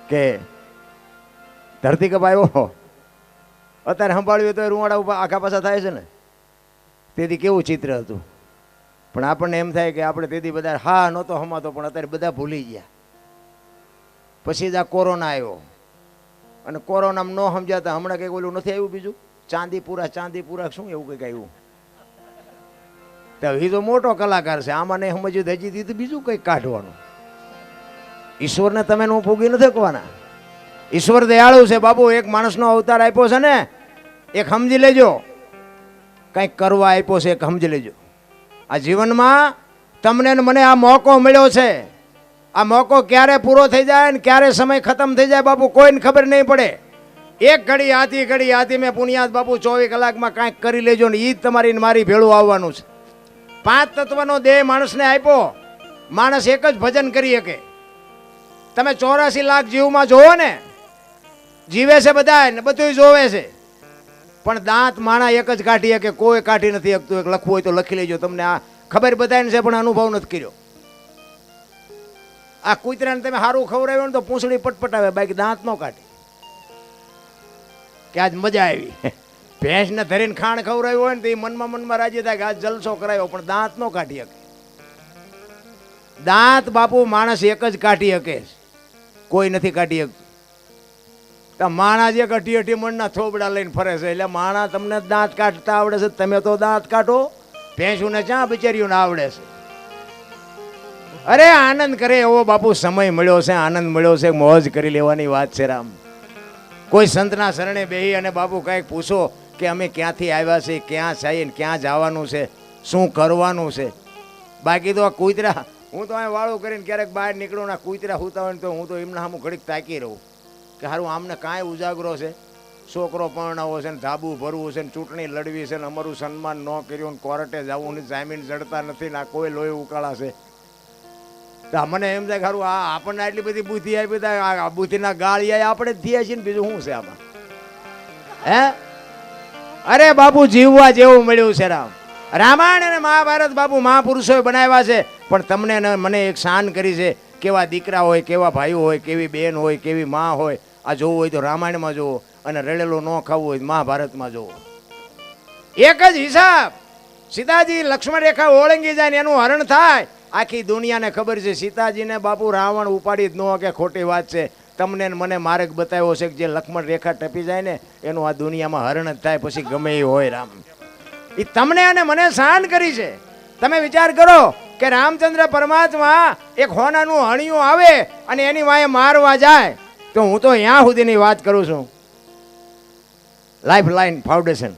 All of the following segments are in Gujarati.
કે ધરતી કપ આવ્યો, અત્યારે સંભાળ્યું તો રૂવાડા ઉપર આખા પાછા થાય છે ને. તેથી કેવું ચિત્ર હતું. પણ આપણને એમ થાય કે આપણે તેથી બધા હા નહોતો હમાતો, પણ અત્યારે બધા ભૂલી ગયા. પછી જ આ કોરોના આવ્યો અને કોરોનામાં ન સમજાતા હમણાં કંઈક ઓલું નથી આવ્યું બીજું ચાંદીપુરા શું એવું કંઈક આવ્યું. તો એ તો મોટો કલાકાર છે, આમાં નહીં સમજ્યું હજી તો બીજું કંઈક કાઢવાનું. ઈશ્વરને તમે ન પૂગી નથી શકવાના. ઈશ્વર દયાળુ છે બાબુ. એક માણસનો અવતાર આપ્યો છે ને, એક સમજી લેજો. કંઈક કરવા આપ્યો છે એક સમજી લેજો. આ જીવનમાં તમને ને મને આ મોકો મળ્યો છે. આ મોકો ક્યારે પૂરો થઈ જાય ને ક્યારે સમય ખતમ થઈ જાય બાપુ કોઈને ખબર નહીં પડે. એક ઘડી આથી મેં પુનિયાત બાપુ 24 કલાકમાં કાંઈક કરી લેજો ને એ જ તમારી મારી ભેળું આવવાનું છે. 5 તત્વનો દેહ માણસને આપ્યો. માણસ એક જ ભજન કરી શકે. તમે 84 લાખ જીવમાં જોવો ને, જીવે છે બધા ને બધું જોવે છે, પણ દાંત માણા એક જ કાઢી શકે, કોઈ કાઢી નથી શકતું. એક લખવું હોય તો લખી લેજો. તમને આ ખબર બધાને છે પણ અનુભવ નથી કર્યો. આ કૂતરાને તમે સારું ખવડાવ્યું ને તો પૂંછડી પટપટાવે, બાકી દાંત ન કાઢે કે આજ મજા આવી. ભેંસને ધરીને ખાણ ખવડાવ્યું હોય ને તો એ મનમાં રાજી થાય કે આજ જલસો કરાયો, પણ દાંત ન કાઢી શકે. દાંત બાપુ માણસ એક જ કાઢી શકે, કોઈ નથી કાઢી શકતું. માણા જે અઢી મણના થોબડા લઈને ફરે છે, એટલે માણા તમને દાંત કાઢતા આવડે છે, તમે તો દાંત કાઢો. ભેંસુને ચા બિચારીઓને આવડે છે. અરે આનંદ કરે એવો બાપુ સમય મળ્યો છે, આનંદ મળ્યો છે, મોજ કરી લેવાની વાત છે. રામ કોઈ સંતના શરણે બેહી અને બાપુ કંઈક પૂછો કે અમે ક્યાંથી આવ્યા છે, ક્યાં જઈએ ને ક્યાં જવાનું છે, શું કરવાનું છે. બાકી તો આ કૂતરા, હું તો અહીં વાળું કરીને ક્યારેક બહાર નીકળું ના કૂતરા હોતા હોય ને તો હું તો એમના સામું ઘડીક તાકી રહું કે સારું આમને કાંઈ ઉજાગરો છે, છોકરો પરણાવો છે ને ધાબુ ભરવું છે ને ચૂંટણી લડવી છે ને અમારું સન્માન ન કર્યું ને કોર્ટે જવું ને જામીન જડતા નથી ને કોઈ લોહી ઉકાળા છે. તો મને એમ થાય ખરું આ આપણને આટલી બધી બુદ્ધિ આપી દે, આ બુદ્ધિના ગાળી આપણે જ થયા છીએ ને બીજું શું છે આમાં? હે અરે બાપુ જીવવા જેવું મળ્યું છે. રામાયણ અને મહાભારત બાપુ મહાપુરુષોએ બનાવ્યા છે, પણ તમને ને મને એક શાન કરી છે. કેવા દીકરા હોય, કેવા ભાઈઓ હોય, કેવી બેન હોય, કેવી માં હોય. આ જોવું હોય તો રામાયણમાં જોવો, અને રડેલો ન ખાવું હોય તો મહાભારતમાં જોવો. એક જ હિસાબ. સીતાજી લક્ષ્મણ રેખા ઓળંગી જાય ને એનું હરણ થાય. આખી દુનિયાને ખબર છે સીતાજીને બાપુ રાવણ ઉપાડી જ ન કે ખોટી વાત છે. તમને મને માર્ગ બતાવ્યો છે કે જે લક્ષ્મણ રેખા ટપી જાય ને એનું આ દુનિયામાં હરણ જ થાય, પછી ગમે એ હોય. રામ એ તમને અને મને શાન કરી છે. તમે વિચાર કરો કે રામચંદ્ર પરમાત્મા એક હોનાનું હણિયું આવે અને એની વાંહે મારવા જાય, તો હું તો અહીંયા સુધીની વાત કરું છું. લાઈફ લાઈન ફાઉન્ડેશન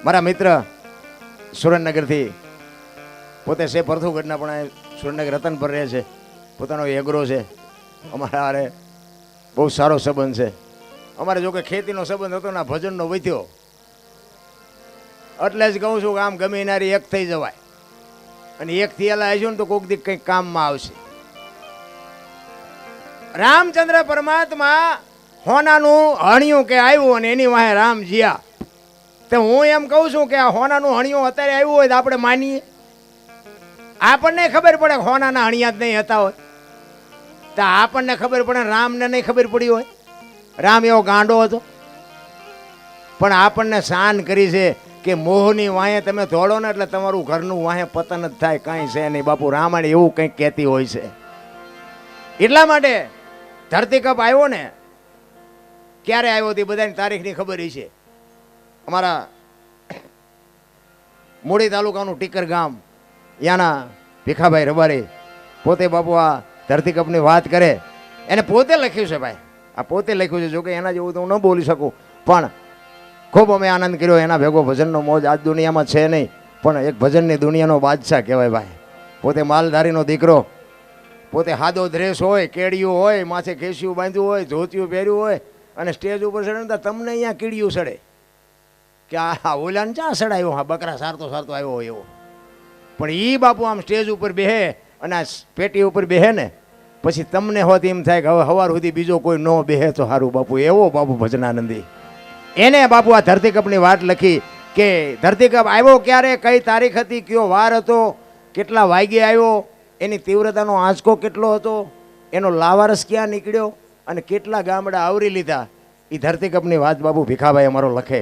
મારા મિત્ર સુરેન્દ્રનગરથી, પોતે છે પરથુગઢના, પણ સુરેન્દ્રનગર રતન પર રહે છે. પોતાનો એગ્રો છે. અમારા હારે બહુ સારો સંબંધ છે. અમારે જો કે ખેતીનો સંબંધ હતો ને ભજનનો વધ્યો, એટલે જ કહું છું કે આમ ગમે નારી એક થઈ જવાય, અને એક થયેલા આવીશું ને તો કોઈક દી કંઈક કામમાં આવશે. રામચંદ્ર પરમાત્મા હોનાનું હણિયું કે આવ્યું અને એની વાહે રામ જીયા. તો હું એમ કહું છું કે આ હોનાનું હણિયું અત્યારે આવ્યું હોય તો આપણે માનીએ? આપણને ખબર પડે હોનાના હણિયા જ નહીં હતા હોય તો આપણને ખબર પડે, રામને નહીં ખબર પડી હોય. રામ એવો ગાંડો હતો, પણ આપણને શાન કરી છે કે મોહની વાંહે તમે દોડો ને એટલે તમારું ઘરનું વાંહે પતન જ થાય, કાંઈ છે નહીં. બાપુ રામાયણ એવું કંઈક કહેતી હોય છે. એટલા માટે ધરતી કપ આવ્યો ને, ક્યારે આવ્યો તે બધાની તારીખની ખબર છે. અમારા મૂળી તાલુકાનું ટીકર ગામ, યાના ભીખાભાઈ રબારી પોતે બાપુ આ ધરતી કપની વાત કરે, એને પોતે લખ્યું છે. ભાઈ આ પોતે લખ્યું છે. જોકે એના જેવું તો હું ન બોલી શકું, પણ ખૂબ અમે આનંદ કર્યો. એના ભેગો ભજનનો મોજ આજ દુનિયામાં છે નહીં, પણ એક ભજનની દુનિયાનો બાદશાહ કહેવાય. ભાઈ પોતે માલધારીનો દીકરો, પોતે હાદો ડ્રેસ હોય, કેડિયું હોય, માથે ખેસિયું બાંધ્યું હોય, ધોતિયું પહેર્યું હોય, અને સ્ટેજ ઉપર ચડે ને તમને અહીંયા કીડિયું સડે કે આ ઓલાને ચા સડાયો, હા બકરા સારતો આવ્યો હોય એવો. પણ એ બાપુ આમ સ્ટેજ ઉપર બેહે અને આ પેટી ઉપર બેહે ને પછી તમને હોત એમ થાય કે હવે સવાર સુધી બીજો કોઈ ન બેહે તો સારું. બાપુ એવો બાપુ ભજનાનંદી, એને બાપુ આ ધરતી કપની વાત લખી કે ધરતી કપ આવ્યો ક્યારે, કઈ તારીખ હતી, કયો વાર હતો, કેટલા વાગ્યે આવ્યો, એની તીવ્રતાનો આંચકો કેટલો હતો, એનો લાવારસ ક્યાં નીકળ્યો, અને કેટલા ગામડા આવરી લીધા. એ ધરતીકપની વાત બાપુ ભીખાભાઈ અમારો લખે.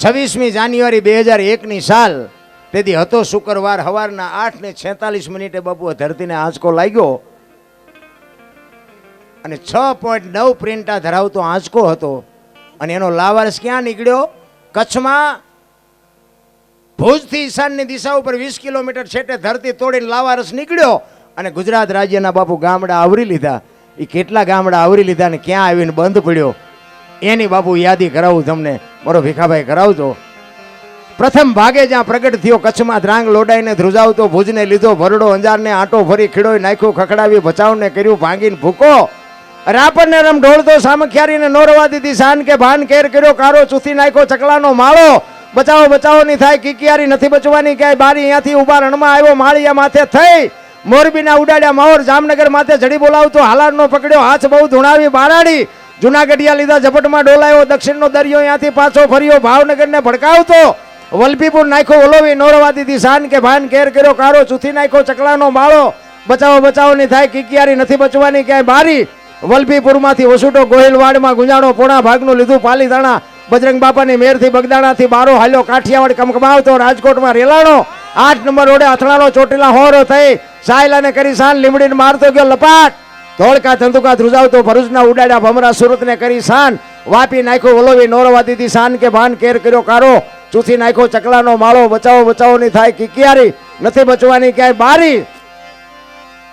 26મી જાન્યુઆરી 2001ની સાલ, તેથી હતો શુક્રવાર, સવારના 8:46 બાપુ ધરતીને આંચકો લાગ્યો અને 6.9 પ્રિન્ટા ધરાવતો આંચકો હતો. અને એનો લાવારસ ક્યાં નીકળ્યો? કચ્છમાં ભુજથી ઈશાનની દિશા ઉપર 20 કિલોમીટર છેટે ધરતી તોડીને લાવારસ નીકળ્યો અને ગુજરાત રાજ્યના બાપુ ગામડા આવરી લીધા. એ કેટલા ગામડા આવરી લીધા ને ક્યાં આવીને બંધ પડ્યો એની બાપુ યાદી કરાવું તમને, મારો ભીખાભાઈ કરાવજો. પ્રથમ ભાગે જ્યાં પ્રગટ થયો કચ્છમાં ધ્રાંગ લોડાઈને ધ્રુજાવતો, ભુજને લીધો ભરડો, અંજારને આંટો ફરી ખીડોય નાખ્યો, ખખડાવી ભચાવને કર્યું ભાંગીને ભૂકો, રાપરને રમ ઢોળતો, સામખિયારીને નોરવા દીધી શાન કે ભાન કેર કર્યો, કારો ચૂથી નાખ્યો ચકલાનો માળો, બચાવો બચાવો ની થાય કિકિયારી નથી બચવાની ક્યાંય બારી, અહીંયાથી ઉભા રણમાં આવ્યો માળિયા માથે થઈ, મોરબીના ઉડાડ્યા માહોર, જામનગર માથે જડી બોલાવતો, હાલારનો પકડ્યો હાથ બહુ ધૂણાવી બારાડી, જુનાગઢિયા લીધા ઝપટમાં ડોલાયો, દક્ષિણનો દરિયો અહીંયાથી પાછો ફર્યો, ભાવનગરને ભડકાવતો, વલભીપુર નાખ્યો ઓલોવી, નોરવા દીધી શાન કે ભાન કેર કર્યો, કારો ચૂથી નાખ્યો ચકલાનો માળો, બચાવો બચાવો ની થાય કિકિયારી નથી બચવાની ક્યાંય બારી, વલભીપુરમાંથી વસુટો ગોહિલવાડમાં ગુંજાણો, પોણા ભાગનું લીધું પાલીતાણા, બજરંગ બાપાની મેરથી બગદાણાથી બારો હાલ્યો, કાઠિયાવાડ કમકમાવતો, રાજકોટમાં રેલાણો, 8 નંબર રોડે અથડાણો, ચોટીલા હોરો થઈ, સાયલાને કરી શાન, લીમડીને મારતો ગયો લપાટ, ધોળકા ધંધુકા ધ્રુજાવતો, ભરૂચના ઉડાડ્યા ભમરા, સુરતને કરી શાન, વાપી નાખ્યો ઓલોવી, નોરવા દીધી શાન કે ભાન કેર કર્યો કારો, ચૂથી નાખ્યો ચકલાનો માળો, બચાવો બચાવો ની થાય કિકિયારી નથી બચવાની ક્યાંય બારી,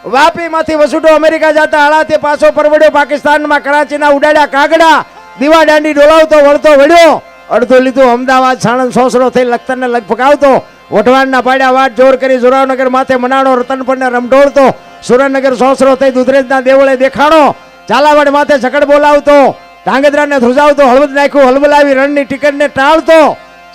વાપી માંથી વસુટો અમેરિકા જતા હળાથી પાછો પરવડ્યો, પાકિસ્તાનમાં કરાચીના ઉડાડ્યા કાગડા, દીવા દાંડી ડોલાવતો વળતો વળ્યો, અડધો લીધું અમદાવાદ, સાણંદ સોસરો થઈ લખતરને લગ ફગાવતો, વઢવાણના પાડ્યા વાટ જોર કરી, જોરાવનગર માથે મનાણો, રતનપરને રમઢોળતો, સુરેન્દ્રનગર સોસરો થઈ દુધરેજના દેવળે દેખાણો, ઝાલાવાડ માથે ઝકડ બોલાવતો, ધાંગધ્રાને ધ્રુજાવતો, હળવદ નાખ્યું હલબલાવી, રણની ટિકિટને ટાળતો,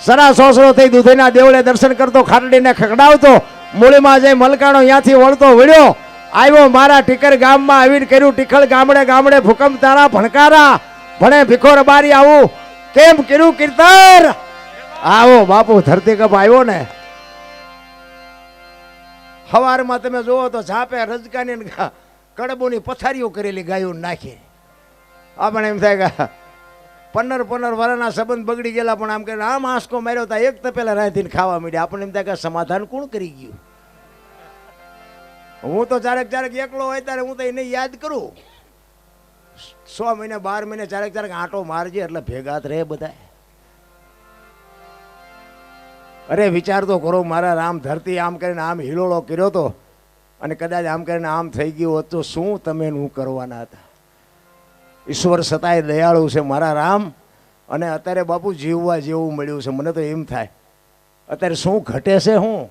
સરા સોસરો થઈ દુધઈના દેવળે દર્શન કરતો, ખારડીને ખકડાવતો, મૂળીમાં જઈ મલકાણો ત્યાંથી વળતો વળ્યો, આવ્યો મારા ટીકર ગામમાં આવીને કર્યું ટીખળ, ગામડે ગામડે ભૂકંપ તારા ભણકારા, ભણે ભીખોર બારી આવું કેમ કર્યું કીર્તન, આવો બાપુ ધરતીકપ આવ્યો ને. સવારમાં તમે જોવો તો ઝાપે રજકાની કડબોની પથારીઓ કરેલી ગાયો નાખી. આપણે એમ થાય કે 15 વર્ષના સંબંધ બગડી ગયેલા, પણ આમ કે આમ આંસકો માર્યો તા એક તપેલા રાંધીને ખાવા માંડ્યા. આપણને એમ થાય કે સમાધાન કોણ કરી ગયું. હું તો ચારેક એકલો હોય ત્યારે હું તો એને યાદ કરું, 6 મહિને 12 મહિને ચારેક આંટો મારજે એટલે ભેગા રહે બધા. અરે વિચાર તો કરો, મારા રામ ધરતી આમ કરીને આમ હિલોળો કર્યો તો, અને કદાચ આમ કરીને આમ થઈ ગયું હોત તો શું તમે હું કરવાના હતા. ઈશ્વર સતાય દયાળુ છે મારા રામ, અને અત્યારે બાપુ જીવવા જેવું મળ્યું છે. મને તો એમ થાય અત્યારે શું ઘટે છે, હું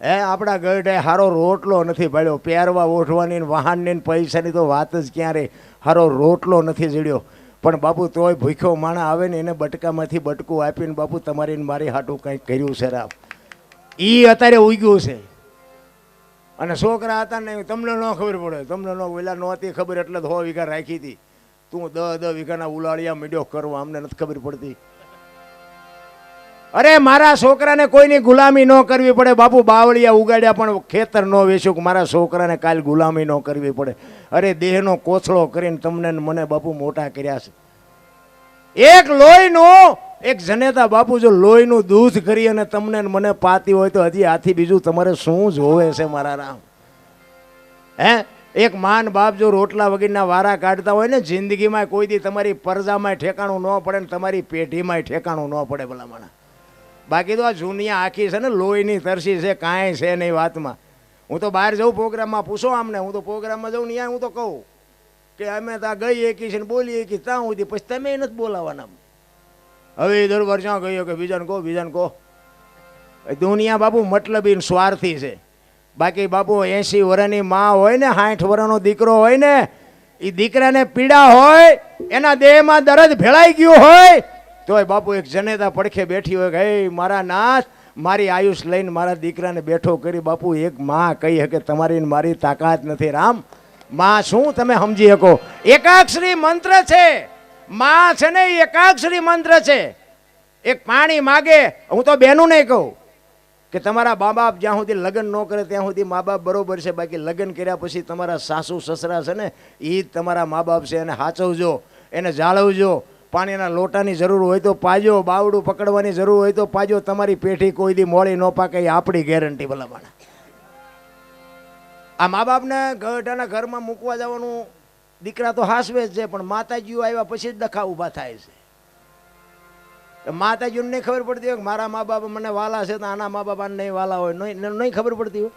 આપણા ગઢે હારો રોટલો નથી પડ્યો, પહેરવા ઓઢવાની વાહનની પૈસાની તો વાત જ ક્યાં રે, હારો રોટલો નથી જડ્યો, પણ બાપુ તોય ભૂખ્યો માણા આવે ને એને બટકામાંથી બટકું આપીને બાપુ તમારી મારી હાટું કંઈક કર્યું છે રામ, એ અત્યારે ઉગ્યું છે. અને છોકરા હતા ને તમને ન ખબર પડે, તમને ન ઓલા નહોતી ખબર એટલે 100 વીઘા રાખી હતી, તું 10 વીઘાના ઉલાળિયા મીડ્યો કરવા, અમને નથી ખબર પડતી. અરે મારા છોકરાને કોઈની ગુલામી ન કરવી પડે બાપુ, બાવળિયા ઉગાડ્યા પણ ખેતર ન વેચ્યું કે મારા છોકરાને કાલ ગુલામી ન કરવી પડે. અરે દેહનો કોથળો કરીને તમને મને બાપુ મોટા કર્યા છે. એક લોહીનું એક જનેતા બાપુ જો લોહીનું દૂધ કરી અને તમને મને પાતી હોય તો હજી આથી બીજું તમારે શું જોવે છે મારા રામ. એક માન બાપ જો રોટલા વગરના વારા કાઢતા હોય ને જિંદગીમાં કોઈ દી તમારી પરજામાં ઠેકાણું ન પડે ને તમારી પેઢીમાં ઠેકાણું ન પડે ભલા માણા. બાકી તો આ જૂનિયા આખી છે ને લોહીની તરસી છે, કાંઈ છે નહીં વાતમાં. હું તો બહાર જાઉં પ્રોગ્રામમાં, પૂછો આમને, હું તો પ્રોગ્રામમાં જાઉં ને હું તો કહું કે અમે ત્યાં ગઈ એકી છે ને બોલી એકી ત્યાં સુધી, પછી તમે નથી બોલાવાના. હવે દર વર્ષ ગયો કે બીજાને કહો. દુનિયા બાપુ મતલબી સ્વાર્થી છે. બાકી બાપુ 80 વર્ષની માં હોય ને 60 વર્ષનો દીકરો હોય ને, એ દીકરાને પીડા હોય, એના દેહમાં દર્દ ભેળાઈ ગયું હોય તોય બાપુ એક જનેતા પડખે બેઠી હોય કે હે મારા નાથ મારી આયુષ લઈને મારા દીકરાને બેઠો કરી. બાપુ એક માં કહી શકે તમારી મારી તાકાત નથી રામ. માં શું તમે સમજી શકો, એકાક્ષરી મંત્ર છે માં છે ને, એકાક્ષરી મંત્ર છે. એક પાણી માગે, હું તો બેનું નહીં કહું કે તમારા મા બાપ જ્યાં સુધી લગ્ન ન કરે ત્યાં સુધી મા બાપ બરોબર છે, બાકી લગ્ન કર્યા પછી તમારા સાસુ સસરા છે ને એ જ તમારા મા બાપ છે. એને સાચવજો, એને જાળવજો. પાણીના લોટાની જરૂર હોય તો પાજો, બાવડું પકડવાની જરૂર હોય તો પાજો. તમારી પેઠી કોઈ દી મોડી ન પાકે એ આપણી ગેરંટી ભલામણ. આ મા બાપને ગઢાના ઘરમાં મૂકવા જવાનું દીકરા તો હાસવે જ છે, પણ માતાજીઓ આવ્યા પછી જ ડખા ઊભા થાય છે. માતાજીઓને નહીં ખબર પડતી હોય કે મારા મા બાપ મને વાલા છે તો આના મા બાપ આને નહીં વાલા હોય, નહીં ખબર પડતી હોય.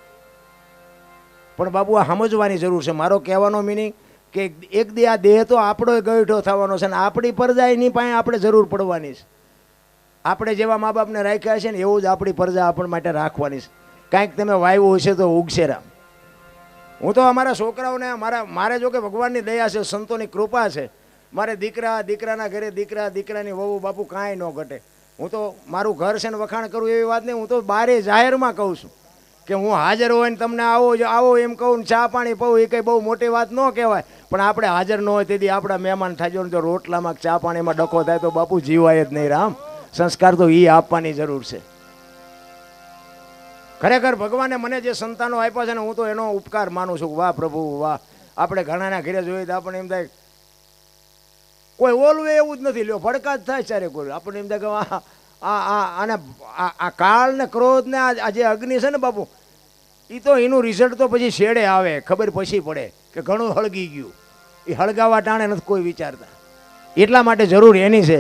પણ બાબુ આ સમજવાની જરૂર છે. મારો કહેવાનો મિનિંગ કે એક દી આ દેહ તો આપણો ગઈઠો થવાનો છે ને આપણી પરજા એની પાસે આપણે જરૂર પડવાની છે. આપણે જેવા મા બાપને રાખ્યા છે ને એવું જ આપણી પરજા આપણ માટે રાખવાની છે. કાંઈક તમે વાવ્યું હશે તો ઉગશે રામ. હું તો અમારા છોકરાઓને મારે જો કે ભગવાનની દયા છે, સંતોની કૃપા છે. મારે દીકરાના ઘરે દીકરાની વહુ બાપુ કાંઈ ન ઘટે. હું તો મારું ઘર છે ને વખાણ કરું એવી વાત નહીં. હું તો બારે જાહેરમાં કહું છું કે હું હાજર હોય ને તમને આવો એમ કહું ને ચા પાણી પાઉં, એ કંઈ બહુ મોટી વાત ન કહેવાય. પણ આપણે હાજર ન હોય તેથી આપણા મહેમાન થાજો ને જો રોટલામાં ચા પાણીમાં ડખો થાય તો બાપુ જીવાય જ નહીં રામ. સંસ્કાર તો એ આપવાની જરૂર છે. ખરેખર ભગવાને મને જે સંતાનો આપ્યા છે ને હું તો એનો ઉપકાર માનું છું. વાહ પ્રભુ વાહ. આપણે ઘણાના ઘરે જોઈએ તો આપણે એમ થાય કોઈ ઓલવે એવું જ નથી, લ્યો ભડકા જ થાય ચારે કોઈ. આપણને એમ થાય કે આને આ કાળ ને ક્રોધ ને આ જે અગ્નિ છે ને બાપુ, એ તો એનું રિઝલ્ટ તો પછી છેડે આવે, ખબર પછી પડે કે ઘણું હળગી ગયું. એ હળગાવા ટાણે નથી કોઈ વિચારતા. એટલા માટે જરૂર એની છે